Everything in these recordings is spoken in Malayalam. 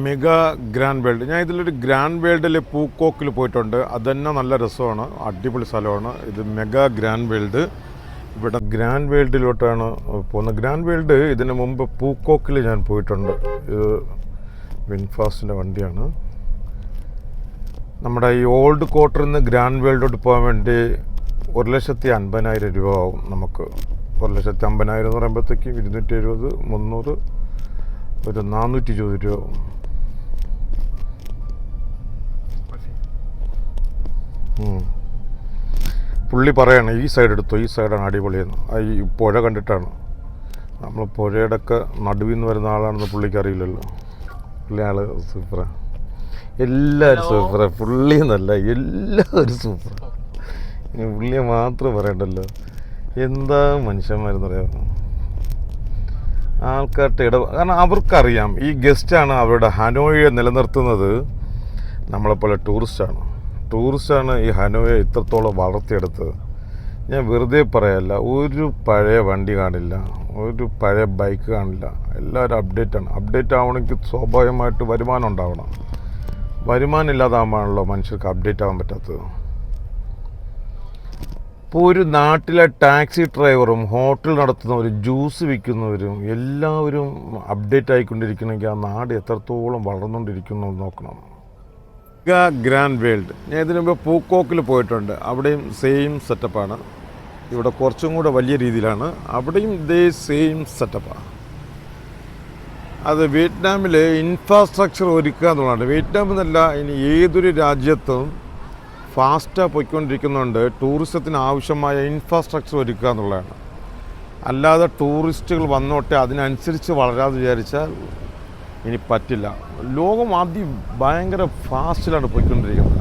Mega grand world. ഞാൻ ഇതിലൊരു ഗ്രാൻഡ് വേൾഡിൽ പൂക്കോക്കിൽ പോയിട്ടുണ്ട്. അതുതന്നെ നല്ല രസമാണ്, അടിപൊളി സ്ഥലമാണ്. ഇത് മെഗാ ഗ്രാൻഡ് വേൾഡ്. ഇവിടെ ഗ്രാൻഡ് വേൾഡിലോട്ടാണ് പോകുന്നത്. ഗ്രാൻഡ് വേൾഡ് ഇതിന് മുമ്പ് പൂക്കോക്കിൽ ഞാൻ പോയിട്ടുണ്ട്. ഇത് വിൻഫാസ്റ്റിൻ്റെ വണ്ടിയാണ്. നമ്മുടെ ഈ ഓൾഡ് ക്വാർട്ടറിൽ നിന്ന് ഗ്രാൻഡ് വേൾഡിലോട്ട് പോകാൻ വേണ്ടി 1,50,000 രൂപ ആവും നമുക്ക്. 1,50,000 എന്ന് പറയുമ്പോഴത്തേക്ക് 270, 300, ഒരു 420 രൂപ ആവും. പുള്ളി പറയാണ് ഈ സൈഡ് എടുത്തോ, ഈ സൈഡാണ് അടിപൊളിയെന്ന്. ഈ പുഴ കണ്ടിട്ടാണ്. നമ്മൾ പുഴയുടെ ഒക്കെ നടുവിൽ നിന്ന് വരുന്ന ആളാണെന്ന് പുള്ളിക്ക് അറിയില്ലല്ലോ. പുള്ളി ആൾ സൂപ്പറാണ്. എല്ലാവരും സൂപ്പറാണ്. പുള്ളി എന്നല്ല, എല്ലാവരും സൂപ്പറാണ്. ഇനി പുള്ളിയെ മാത്രം പറയണ്ടല്ലോ. എന്താ മനുഷ്യന്മാരെന്ന് പറയാമോ. ആൾക്കാരുടെ കാരണം അവർക്കറിയാം ഈ ഗസ്റ്റാണ് അവരുടെ ഹനോയിയെ നിലനിർത്തുന്നത്. നമ്മളെപ്പോലെ ടൂറിസ്റ്റാണ് ഈ ഹനോയെ ഇത്രത്തോളം വളർത്തിയെടുത്തത്. ഞാൻ വെറുതെ പറയല്ല. ഒരു പഴയ വണ്ടി കാണില്ല, ഒരു പഴയ ബൈക്ക് കാണില്ല. എല്ലാവരും അപ്ഡേറ്റ് ആവണമെങ്കിൽ സ്വാഭാവികമായിട്ട് വരുമാനം ഉണ്ടാവണം. വരുമാനം ഇല്ലാതാകുമ്പോഴാണല്ലോ മനുഷ്യർക്ക് അപ്ഡേറ്റ് ആവാൻ പറ്റാത്തത്. ഇപ്പോൾ ഒരു നാട്ടിലെ ടാക്സി ഡ്രൈവറും ഹോട്ടൽ നടത്തുന്നവരും ജ്യൂസ് വിൽക്കുന്നവരും എല്ലാവരും അപ്ഡേറ്റ് ആയിക്കൊണ്ടിരിക്കണമെങ്കിൽ ആ നാട് എത്രത്തോളം വളർന്നുകൊണ്ടിരിക്കുന്നു നോക്കണം. Mega grand world. ഞാൻ ഇതിനു മുമ്പ് പൂക്കോക്കിൽ പോയിട്ടുണ്ട്. അവിടെയും സെയിം സെറ്റപ്പാണ്. ഇവിടെ കുറച്ചും കൂടെ വലിയ രീതിയിലാണ്. അവിടെയും ഇതേ സെയിം സെറ്റപ്പാണ്. അത് വിയറ്റ്നാമിൽ ഇൻഫ്രാസ്ട്രക്ചർ ഒരുക്കുക എന്നുള്ളതാണ്. വിയറ്റ്നാം എന്നല്ല, ഇനി ഏതൊരു രാജ്യത്തും ഫാസ്റ്റായി പോയിക്കൊണ്ടിരിക്കുന്നുണ്ട്. ടൂറിസത്തിന് ആവശ്യമായ ഇൻഫ്രാസ്ട്രക്ചർ ഒരുക്കുക എന്നുള്ളതാണ്. അല്ലാതെ ടൂറിസ്റ്റുകൾ വന്നോട്ടെ അതിനനുസരിച്ച് വളരാതെ വിചാരിച്ചാൽ ഇനി പറ്റില്ല. ലോകം ഭയങ്കര ഫാസ്റ്റിലാണ് പോയിക്കൊണ്ടിരിക്കുന്നത്.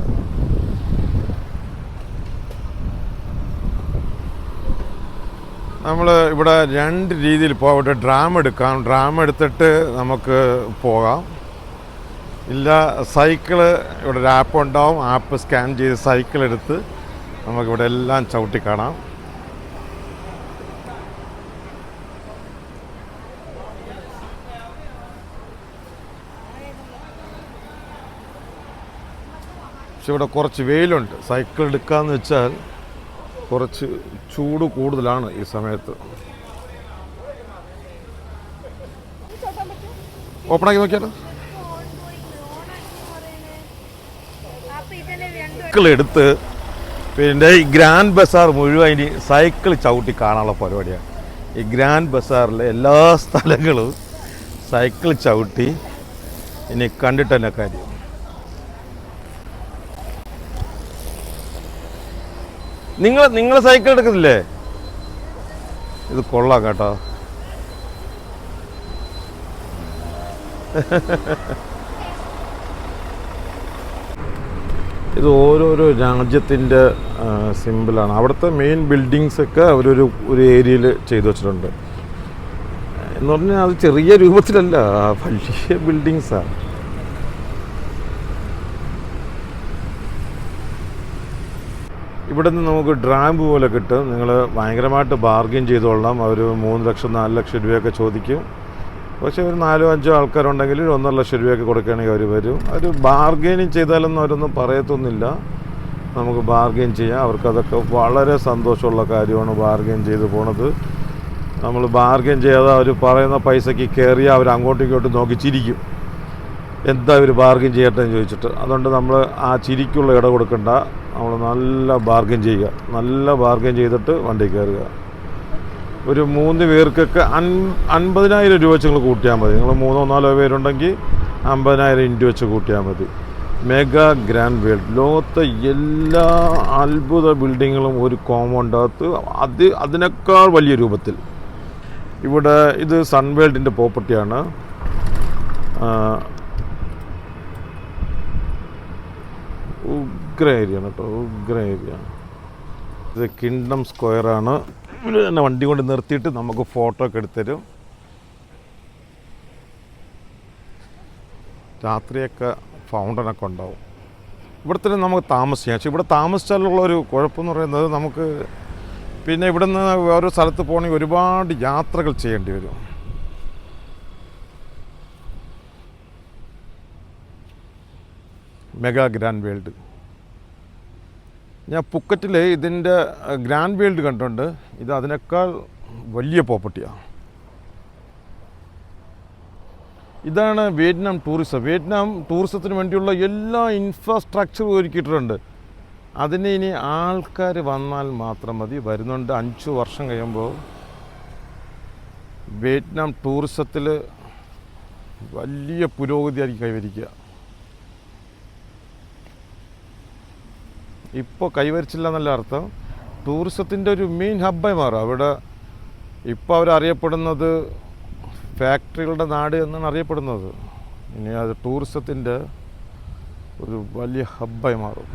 നമ്മൾ ഇവിടെ 2 രീതിയിൽ പോകാം. ഇവിടെ ഡ്രാം എടുക്കാം. ഡ്രാം എടുത്തിട്ട് നമുക്ക് പോകാം. ഇല്ല, സൈക്കിള് ഇവിടെ ഒരു ആപ്പ് ഉണ്ടാവും. ആപ്പ് സ്കാൻ ചെയ്ത് സൈക്കിൾ എടുത്ത് നമുക്കിവിടെ എല്ലാം ചവിട്ടി കാണാം. പക്ഷെ ഇവിടെ കുറച്ച് വെയിലുണ്ട്. സൈക്കിൾ എടുക്കാമെന്ന് വെച്ചാൽ കുറച്ച് ചൂട് കൂടുതലാണ് ഈ സമയത്ത്. ഓപ്പണാക്കി നോക്കിയാലോ. സൈക്കിൾ എടുത്ത് പിന്നെ ഈ ഗ്രാൻഡ് ബസാർ മുഴുവൻ ഇനി സൈക്കിൾ ചവിട്ടി കാണാനുള്ള പരിപാടിയാണ്. ഈ ഗ്രാൻഡ് ബസാറിലെ എല്ലാ സ്ഥലങ്ങളും സൈക്കിൾ ചവിട്ടി ഇനി കണ്ടിട്ട് തന്നെ കാര്യം. നിങ്ങൾ സൈക്കിൾ എടുക്കുന്നില്ലേ? ഇത് കൊള്ളാം കേട്ടോ. ഇത് ഓരോരോ രാജ്യത്തിൻ്റെ സിമ്പിളാണ്. അവിടുത്തെ മെയിൻ ബിൽഡിങ്സൊക്കെ അവരൊരു ഏരിയയിൽ ചെയ്തു വച്ചിട്ടുണ്ട്. എന്ന് പറഞ്ഞാൽ അത് ചെറിയ രൂപത്തിലല്ല, വലിയ ബിൽഡിങ്സാണ്. ഇവിടെ നിന്ന് നമുക്ക് ഡ്രാമ്പ് പോലെ കിട്ടും. നിങ്ങൾ ഭയങ്കരമായിട്ട് ബാർഗെയിൻ ചെയ്തോളണം. അവർ 3 ലക്ഷം 4 ലക്ഷം രൂപയൊക്കെ ചോദിക്കും. പക്ഷേ ഒരു 4-5 ആൾക്കാരുണ്ടെങ്കിൽ 1.5 ലക്ഷം രൂപയൊക്കെ കൊടുക്കുകയാണെങ്കിൽ അവർ വരും. അവർ ബാർഗെയിനിങ് ചെയ്താലൊന്നും അവരൊന്നും പറയത്തൊന്നുമില്ല. നമുക്ക് ബാർഗെയിൻ ചെയ്യാം. അവർക്കതൊക്കെ വളരെ സന്തോഷമുള്ള കാര്യമാണ് ബാർഗെയിൻ ചെയ്ത് പോണത്. നമ്മൾ ബാർഗെയിൻ ചെയ്യാതെ അവർ പറയുന്ന പൈസയ്ക്ക് കയറിയാൽ അവർ അങ്ങോട്ടും ഇങ്ങോട്ടും നോക്കി ചിരിക്കും. എന്താ ഇവർ ബാർഗെയിൻ ചെയ്യട്ടെ എന്ന് ചോദിച്ചിട്ട്. അതുകൊണ്ട് നമ്മൾ ആ ചിരിക്കുള്ള ഇട കൊടുക്കണ്ട. നമ്മൾ നല്ല ബാർഗെയിൻ ചെയ്യുക. നല്ല ബാർഗെയിൻ ചെയ്തിട്ട് വണ്ടി കയറുക. ഒരു 3 പേർക്കൊക്കെ 50,000 രൂപ വെച്ച് നിങ്ങൾ കൂട്ടിയാൽ മതി. നിങ്ങൾ 3-4 പേരുണ്ടെങ്കിൽ 50,000 വെച്ച് കൂട്ടിയാൽ മതി. Mega grand world. ലോകത്തെ എല്ലാ അത്ഭുത ബിൽഡിങ്ങുകളും ഒരു കോമ്പൗണ്ടകത്ത് അതിനേക്കാൾ വലിയ രൂപത്തിൽ. ഇവിടെ ഇത് സൺവേൾഡിൻ്റെ പ്രോപ്പർട്ടിയാണ്. ഉഗ്ര ഏരിയ ആണ് കേട്ടോ, ഉഗ്ര ഏരിയ. ഇത് കിങ്ഡം സ്ക്വയറാണ്. ഇവർ തന്നെ വണ്ടി കൊണ്ട് നിർത്തിയിട്ട് നമുക്ക് ഫോട്ടോ ഒക്കെ എടുത്തരും. രാത്രിയൊക്കെ ഫൗണ്ടനൊക്കെ ഉണ്ടാവും. ഇവിടെ തന്നെ നമുക്ക് താമസിക്കാം. പക്ഷേ ഇവിടെ താമസിച്ചാലുള്ളൊരു കുഴപ്പമെന്ന് പറയുന്നത് നമുക്ക് പിന്നെ ഇവിടെ നിന്ന് വേറൊരു സ്ഥലത്ത് പോകണമെങ്കിൽ ഒരുപാട് യാത്രകൾ ചെയ്യേണ്ടി വരും. Mega grand world. ഞാൻ പുക്കറ്റിൽ ഇതിൻ്റെ ഗ്രാൻഡ് വേൾഡ് കണ്ടിട്ടുണ്ട്. ഇത് അതിനേക്കാൾ വലിയ പ്രോപ്പർട്ടിയാണ്. ഇതാണ് വിയറ്റ്നാം ടൂറിസം. വിയറ്റ്നാം ടൂറിസത്തിന് വേണ്ടിയുള്ള എല്ലാ ഇൻഫ്രാസ്ട്രക്ചറും ഒരുക്കിയിട്ടുണ്ട്. അതിന് ഇനി ആൾക്കാർ വന്നാൽ മാത്രം മതി. വരുന്നുണ്ട്. 5 വർഷം കഴിയുമ്പോൾ വിയറ്റ്നാം ടൂറിസത്തിൽ വലിയ പുരോഗതിയായിരിക്കും കൈവരിക്കുക. ഇപ്പോൾ കൈവരിച്ചില്ല എന്നല്ല അർത്ഥം. ടൂറിസത്തിൻ്റെ ഒരു മെയിൻ ഹബ്ബായി മാറും. അവിടെ ഇപ്പോൾ അവരറിയപ്പെടുന്നത് ഫാക്ടറികളുടെ നാട് എന്നാണ് അറിയപ്പെടുന്നത്. ഇനി അത് ടൂറിസത്തിൻ്റെ ഒരു വലിയ ഹബ്ബായി മാറും.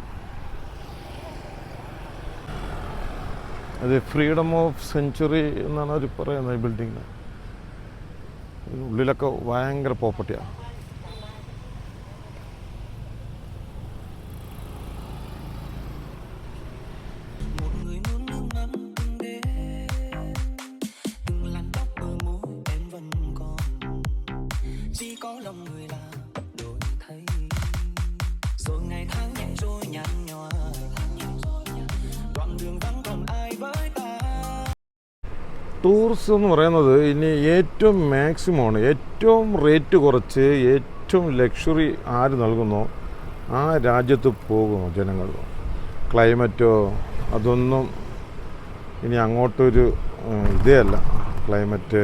അത് ഫ്രീഡം ഓഫ് സെഞ്ച്വറി എന്നാണ് അവർ പറയുന്നത്. ഈ ബിൽഡിങ്ങിന് ഉള്ളിലൊക്കെ ഭയങ്കര പ്രോപ്പർട്ടിയാണ്. ടൂറിസം എന്ന് പറയുന്നത് ഇനി ഏറ്റവും മാക്സിമമാണ്. ഏറ്റവും റേറ്റ് കുറച്ച് ഏറ്റവും ലക്ഷറി ആര് നൽകുന്നോ ആ രാജ്യത്ത് പോകുന്നു ജനങ്ങൾ. ക്ലൈമറ്റോ അതൊന്നും ഇനി അങ്ങോട്ടൊരു ഇതേ അല്ല. ക്ലൈമറ്റ്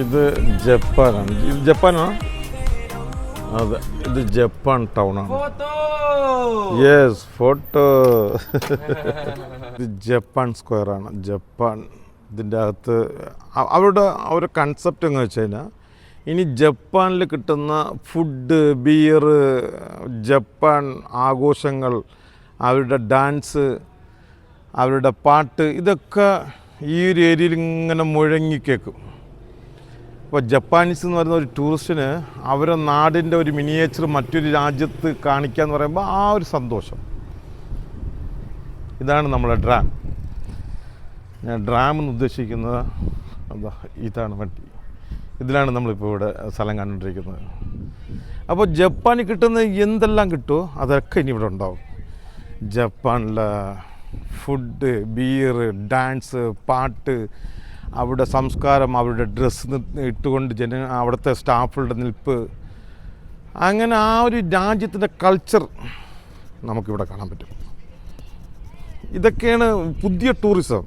ഇത് ജപ്പാനാണ്. ഇത് ജപ്പാനാണ്. അതെ, ഇത് ജപ്പാൻ ടൗണാണ്. Yes, photo. ഇത് ജപ്പാൻ സ്ക്വയറാണ്. ജപ്പാൻ. ഇതിൻ്റെ അകത്ത് അവരുടെ കൺസെപ്റ്റ് എന്ന് വെച്ച് കഴിഞ്ഞാൽ ഇനി ജപ്പാനിൽ കിട്ടുന്ന ഫുഡ്, ബിയർ, ജപ്പാൻ ആഘോഷങ്ങൾ, അവരുടെ ഡാൻസ്, അവരുടെ പാട്ട്, ഇതൊക്കെ ഈ ഒരു ഏരിയയിൽ ഇങ്ങനെ മുഴങ്ങിക്കേക്കും. ഇപ്പോൾ ജപ്പാനീസ് എന്ന് പറയുന്ന ഒരു ടൂറിസ്റ്റിന് അവരുടെ നാടിൻ്റെ ഒരു മിനിയേച്ചർ മറ്റൊരു രാജ്യത്ത് കാണിക്കുക എന്ന് പറയുമ്പോൾ ആ ഒരു സന്തോഷം. ഇതാണ് നമ്മളെ ഡ്രാം. ഞാൻ ഡ്രാം എന്ന് ഉദ്ദേശിക്കുന്നത് അതാ ഇതാണ് വണ്ടി. ഇതിലാണ് നമ്മളിപ്പോൾ ഇവിടെ സ്ഥലം കണ്ടുകൊണ്ടിരിക്കുന്നത്. അപ്പോൾ ജപ്പാനിൽ കിട്ടുന്ന എന്തെല്ലാം കിട്ടുമോ അതൊക്കെ ഇനി ഇവിടെ ഉണ്ടാവും. ജപ്പാനിലെ ഫുഡ്, ബിയർ, ഡാൻസ്, പാട്ട്, അവരുടെ സംസ്കാരം, അവരുടെ ഡ്രസ്സ് ഇട്ടുകൊണ്ട് അവിടുത്തെ സ്റ്റാഫുകളുടെ നിൽപ്പ്, അങ്ങനെ ആ ഒരു രാജ്യത്തിൻ്റെ കൾച്ചർ നമുക്കിവിടെ കാണാൻ പറ്റും. ഇതൊക്കെയാണ് പുതിയ ടൂറിസം.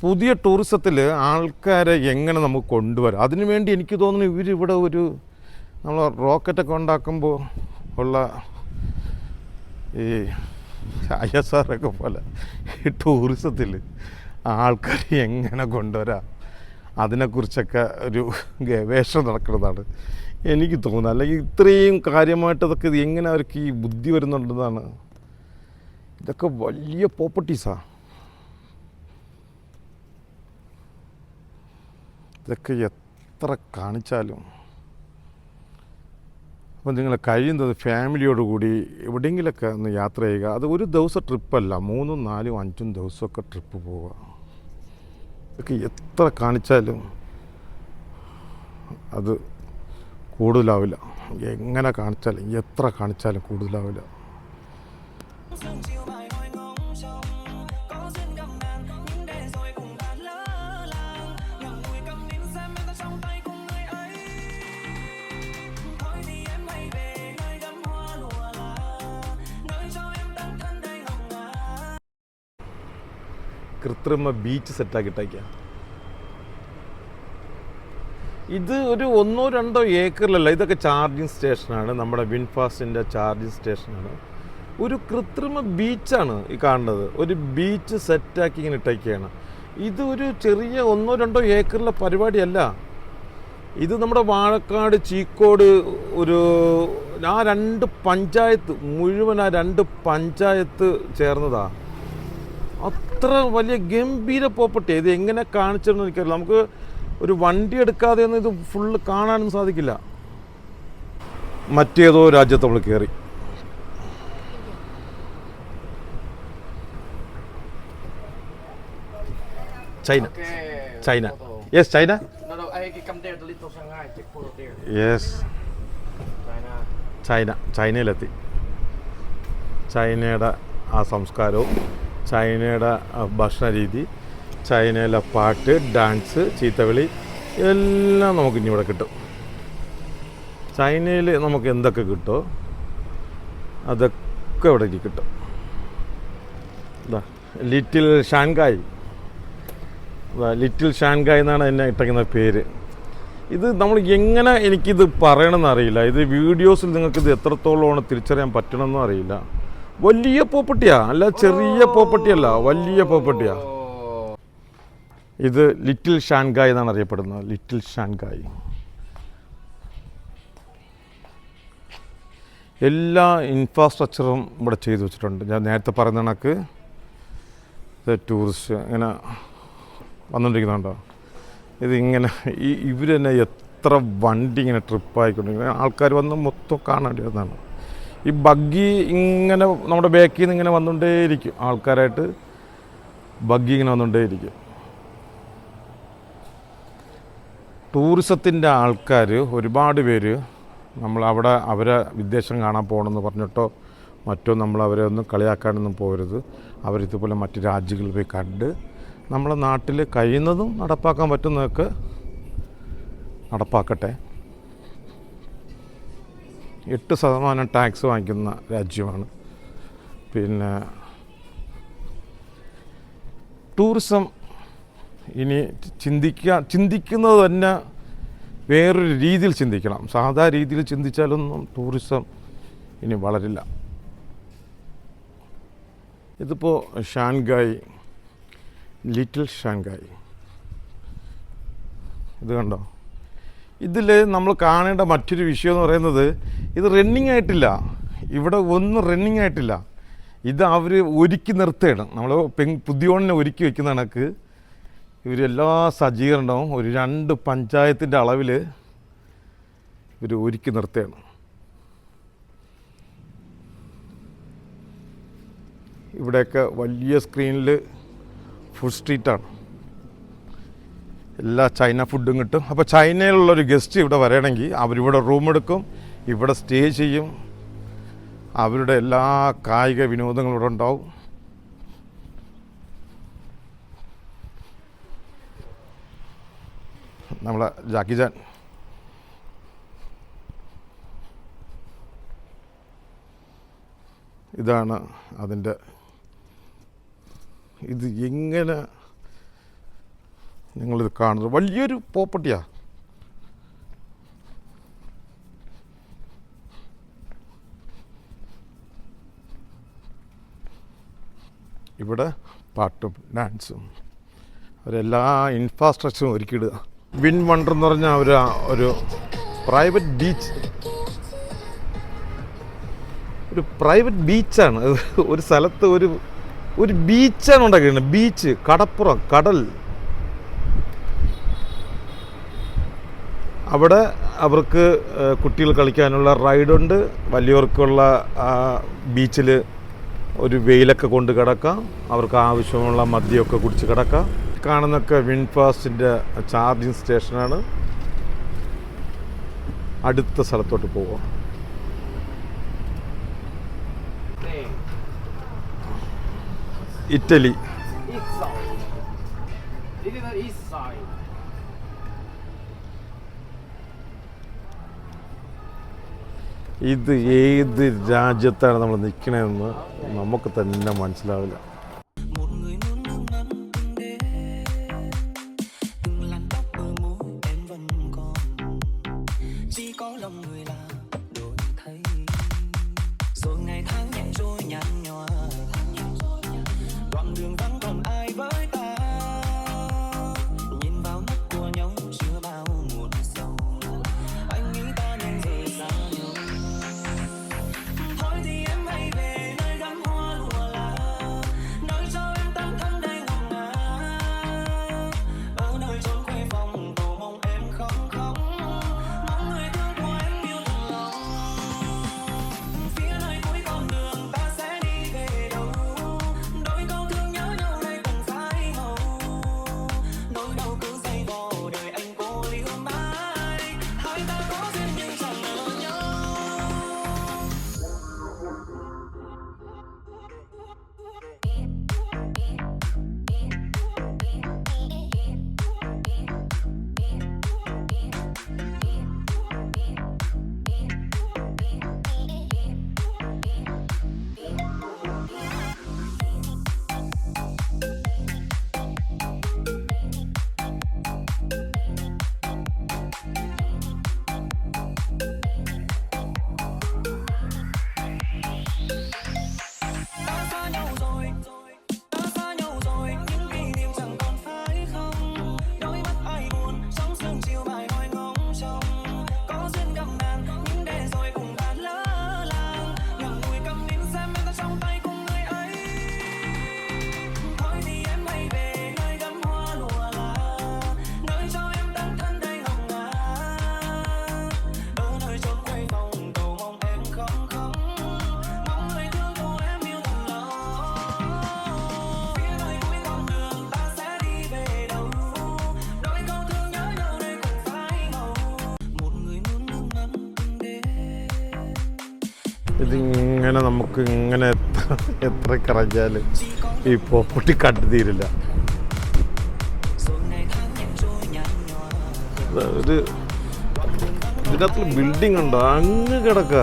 പുതിയ ടൂറിസത്തിൽ ആൾക്കാരെ എങ്ങനെ നമുക്ക് കൊണ്ടുവരാം, അതിനുവേണ്ടി എനിക്ക് തോന്നുന്നു ഇവരിവിടെ ഒരു നമ്മൾ റോക്കറ്റൊക്കെ ഉണ്ടാക്കുമ്പോൾ ഉള്ള ഈ ISR പോലെ ഈ ടൂറിസത്തിൽ ആൾക്കാരെ എങ്ങനെ കൊണ്ടുവരാം അതിനെക്കുറിച്ചൊക്കെ ഒരു ഗവേഷണം നടക്കുന്നതാണ് എനിക്ക് തോന്നുന്നത്. അല്ലെങ്കിൽ ഇത്രയും കാര്യമായിട്ട് അതൊക്കെ എങ്ങനെ അവർക്ക് ഈ ബുദ്ധി വരുന്നുണ്ടെന്നാണ്. ഇതൊക്കെ വലിയ പ്രോപ്പർട്ടീസാണ്. ഇതൊക്കെ എത്ര കാണിച്ചാലും. അപ്പോൾ നിങ്ങൾ കഴിയുന്നത് ഫാമിലിയോടുകൂടി എവിടെയെങ്കിലൊക്കെ ഒന്ന് യാത്ര ചെയ്യുക. അത് ഒരു ദിവസം ട്രിപ്പല്ല, 3, 4, 5 ദിവസമൊക്കെ ട്രിപ്പ് പോവുക. ഇതൊക്കെ എത്ര കാണിച്ചാലും അത് കൂടുതലാവില്ല. എങ്ങനെ കാണിച്ചാലും എത്ര കാണിച്ചാലും കൂടുതലാവില്ല. കൃത്രിമ ബീച്ച് സെറ്റാക്കിയിട്ടേക്കുക. ഇത് ഒരു 1-2 ഏക്കറിലല്ല, ഇതൊക്കെ ചാർജിങ് സ്റ്റേഷനാണ്. നമ്മുടെ വിൻഫാസ്റ്റിൻ്റെ ചാർജിങ് സ്റ്റേഷനാണ്. ഒരു കൃത്രിമ ബീച്ചാണ് ഈ കാണുന്നത്. ഒരു ബീച്ച് സെറ്റാക്കി ഇങ്ങനെ ഇട്ടേക്കുകയാണ്. ഇത് ഒരു ചെറിയ 1-2 ഏക്കറിലെ പരിപാടിയല്ല. ഇത് നമ്മുടെ വാഴക്കാട്, ചീക്കോട് ഒരു ആ 2 പഞ്ചായത്ത് മുഴുവൻ, ആ 2 പഞ്ചായത്ത് ചേർന്നതാ. അത്ര വലിയ ഗംഭീര പ്രോപ്പർട്ടി. ഇത് എങ്ങനെ കാണിച്ചതെന്ന് എനിക്കറിയില്ല. നമുക്ക് ഒരു വണ്ടി എടുക്കാതെ ഒന്നും ഇത് ഫുള്ള് കാണാനൊന്നും സാധിക്കില്ല. മറ്റേതോ രാജ്യത്ത് നമ്മൾ കയറി. China. China. Yes, China. No, I come there the little Shanghai, take photo there. Yes. China. ചൈനയിലെത്തി. ചൈനയുടെ ആ സംസ്കാരവും ചൈനയുടെ ഭക്ഷണ രീതി, ചൈനയിലെ പാട്ട്, ഡാൻസ്, ചീത്തവിളി എല്ലാം നമുക്ക് ഇനി ഇവിടെ കിട്ടും. ചൈനയിൽ നമുക്ക് എന്തൊക്കെ കിട്ടുമോ അതൊക്കെ ഇവിടേക്ക് കിട്ടും. ലിറ്റിൽ ഷാൻഗായ്, ലിറ്റിൽ ഷാൻഗായ് എന്നാണ് എന്നെ ഇട്ടേക്കുന്ന പേര്. ഇത് നമ്മൾ എങ്ങനെ എനിക്കിത് പറയണമെന്ന് അറിയില്ല. ഇത് വീഡിയോസിൽ നിങ്ങൾക്കിത് എത്രത്തോളമാണ് തിരിച്ചറിയാൻ പറ്റണമെന്നും അറിയില്ല. വലിയ പ്രോപ്പർട്ടിയാണ്, അല്ല ചെറിയ പ്രോപ്പർട്ടിയല്ല, വലിയ പ്രോപ്പർട്ടിയാണ്. ഇത് ലിറ്റിൽ ഷാൻഗായ് എന്നാണ് അറിയപ്പെടുന്നത്. ലിറ്റിൽ ഷാൻഗായ്. എല്ലാ ഇൻഫ്രാസ്ട്രക്ചറും ഇവിടെ ചെയ്തു വെച്ചിട്ടുണ്ട്. ഞാൻ നേരത്തെ പറയുന്ന കണക്ക് ടൂറിസ്റ്റ് ഇങ്ങനെ വന്നുകൊണ്ടിരിക്കുന്നുണ്ടോ, ഇതിങ്ങനെ ഇവർ തന്നെ എത്ര വണ്ടി ഇങ്ങനെ ട്രിപ്പായിക്കൊണ്ടിരിക്കുന്നത്, ആൾക്കാർ വന്ന് മൊത്തം കാണേണ്ടി വരുന്നതാണ്. ഈ ബഗ്ഗി ഇങ്ങനെ നമ്മുടെ ബാക്കിൽ നിന്ന് ഇങ്ങനെ വന്നുകൊണ്ടേയിരിക്കും, ആൾക്കാരായിട്ട് ബഗ്ഗി ഇങ്ങനെ വന്നുകൊണ്ടേയിരിക്കും. ടൂറിസത്തിൻ്റെ ആൾക്കാർ ഒരുപാട് പേര് നമ്മളവിടെ അവരെ വിദേശം കാണാൻ പോകണമെന്ന് പറഞ്ഞിട്ടോ മറ്റോ നമ്മൾ അവരെ ഒന്നും കളിയാക്കാനൊന്നും പോകരുത്. അവരിതുപോലെ മറ്റ് രാജ്യങ്ങളിൽ പോയി കണ്ട് നമ്മളെ നാട്ടിൽ കഴിയുന്നതും നടപ്പാക്കാൻ പറ്റുന്നതൊക്കെ നടപ്പാക്കട്ടെ. 8% ടാക്സ് വാങ്ങിക്കുന്ന രാജ്യമാണ്. പിന്നെ ടൂറിസം ഇനി ചിന്തിക്കുന്നത് തന്നെ വേറൊരു രീതിയിൽ ചിന്തിക്കണം. സാധാ രീതിയിൽ ചിന്തിച്ചാലൊന്നും ടൂറിസം ഇനി വളരില്ല. ഇതിപ്പോൾ ഷാൻഗായ്, ലിറ്റിൽ ഷാൻഗായ്. ഇത് കണ്ടോ? ഇതിൽ നമ്മൾ കാണേണ്ട മറ്റൊരു വിഷയം എന്ന് പറയുന്നത്, ഇത് റണ്ണിങ് ആയിട്ടില്ല. ഇവിടെ ഒന്നും റണ്ണിങ് ആയിട്ടില്ല. ഇത് അവർ ഒരുക്കി നിർത്തുകയാണ്. നമ്മൾ പുതിയോണിനെ ഒരുക്കി വെക്കുന്ന കണക്ക് ഇവരെല്ലാ സജ്ജീകരണവും ഒരു 2 പഞ്ചായത്തിൻ്റെ അളവിൽ ഇവർ ഒരുക്കി നിർത്തുകയാണ്. ഇവിടെയൊക്കെ വലിയ സ്ക്രീനിൽ ഫുഡ് സ്ട്രീറ്റാണ്. എല്ലാ ചൈന ഫുഡും കിട്ടും. അപ്പോൾ ചൈനയിലുള്ളൊരു ഗസ്റ്റ് ഇവിടെ വരണമെങ്കിൽ അവരിവിടെ റൂം എടുക്കും, ഇവിടെ സ്റ്റേ ചെയ്യും. അവരുടെ എല്ലാ കായിക വിനോദങ്ങളും ഇവിടെ ഉണ്ടാവും. നമ്മളെ ജാക്കി ചാൻ ഇതാണ് അതിൻ്റെ. ഇത് എങ്ങനെ നിങ്ങളിത് കാണുന്നത് വലിയൊരു പ്രോപ്പർട്ടിയാണ്. ഇവിടെ പാട്ടും ഡാൻസും അവരെല്ലാ ഇൻഫ്രാസ്ട്രക്ചറും ഒരുക്കിയിടുക. വിൻ വണ്ടർ എന്ന് പറഞ്ഞാൽ ഒരു പ്രൈവറ്റ് ബീച്ച്, ഒരു പ്രൈവറ്റ് ബീച്ചാണ്. ഒരു സ്ഥലത്ത് ഒരു ബീച്ചാണ് ഉണ്ടാക്കിയിരുന്നത്. ബീച്ച്, കടപ്പുറം, കടൽ. അവിടെ അവർക്ക് കുട്ടികൾ കളിക്കാനുള്ള റൈഡുണ്ട്. വലിയവർക്കുള്ള ബീച്ചിൽ ഒരു വെയിലൊക്കെ കൊണ്ട് കിടക്കാം. അവർക്ക് ആവശ്യമുള്ള മദ്യമൊക്കെ കുടിച്ച് കിടക്കാം. കാണുന്നൊക്കെ വിൻഫാസ്റ്റിൻ്റെ ചാർജിങ് സ്റ്റേഷനാണ്. അടുത്ത സ്ഥലത്തോട്ട് പോവാം. ഇറ്റലി. ഇത് ഏത് രാജ്യത്താണ് നമ്മൾ നിൽക്കണമെന്ന് നമുക്ക് തന്നെ മനസ്സിലാവില്ല. ഇതിങ്ങനെ നമുക്ക് ഇങ്ങനെ എത്ര കറങ്ങിയാലും ഈ പോപ്പട്ടി കണ്ടു തീരില്ല. ഇത് ഇതിനകത്ത് ബിൽഡിംഗ് ഉണ്ടോ? അങ്ങ് കിടക്ക.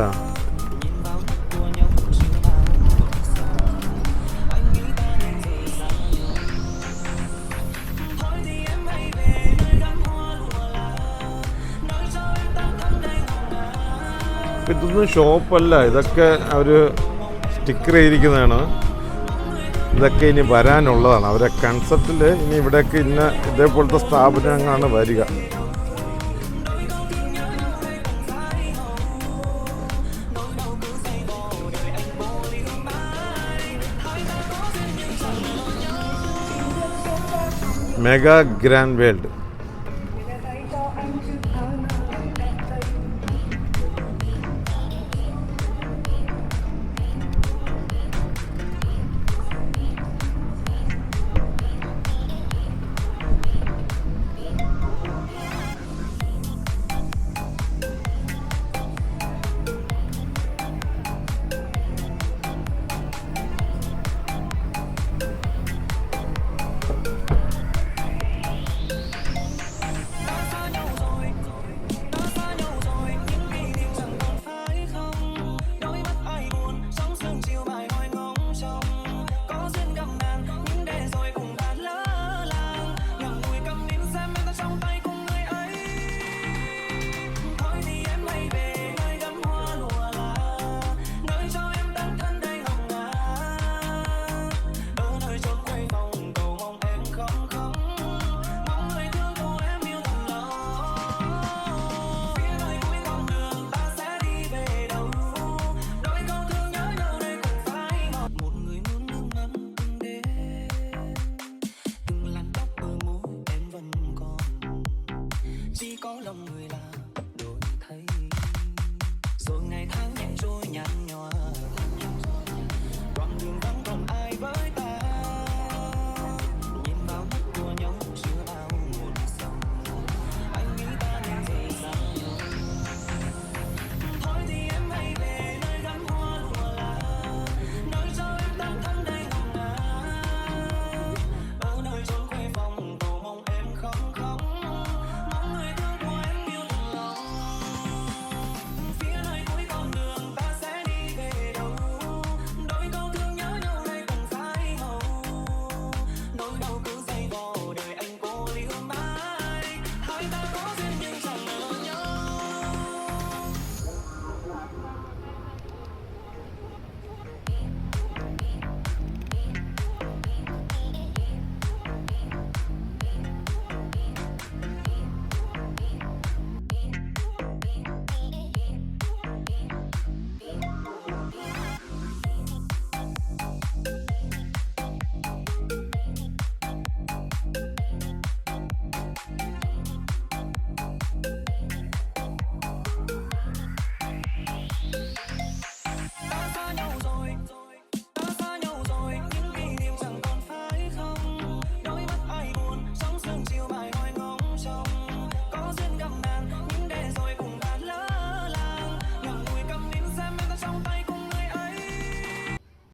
ഇതൊന്നും ഷോപ്പല്ല, ഇതൊക്കെ അവർ സ്റ്റിക്കർ ചെയ്തിരിക്കുന്നതാണ്. ഇതൊക്കെ ഇനി വരാനുള്ളതാണ്. അവരെ കൺസെപ്റ്റിൽ ഇനി ഇവിടെയൊക്കെ ഇന്ന ഇതേപോലത്തെ സ്ഥാപനങ്ങളാണ് വരിക. Mega grand world.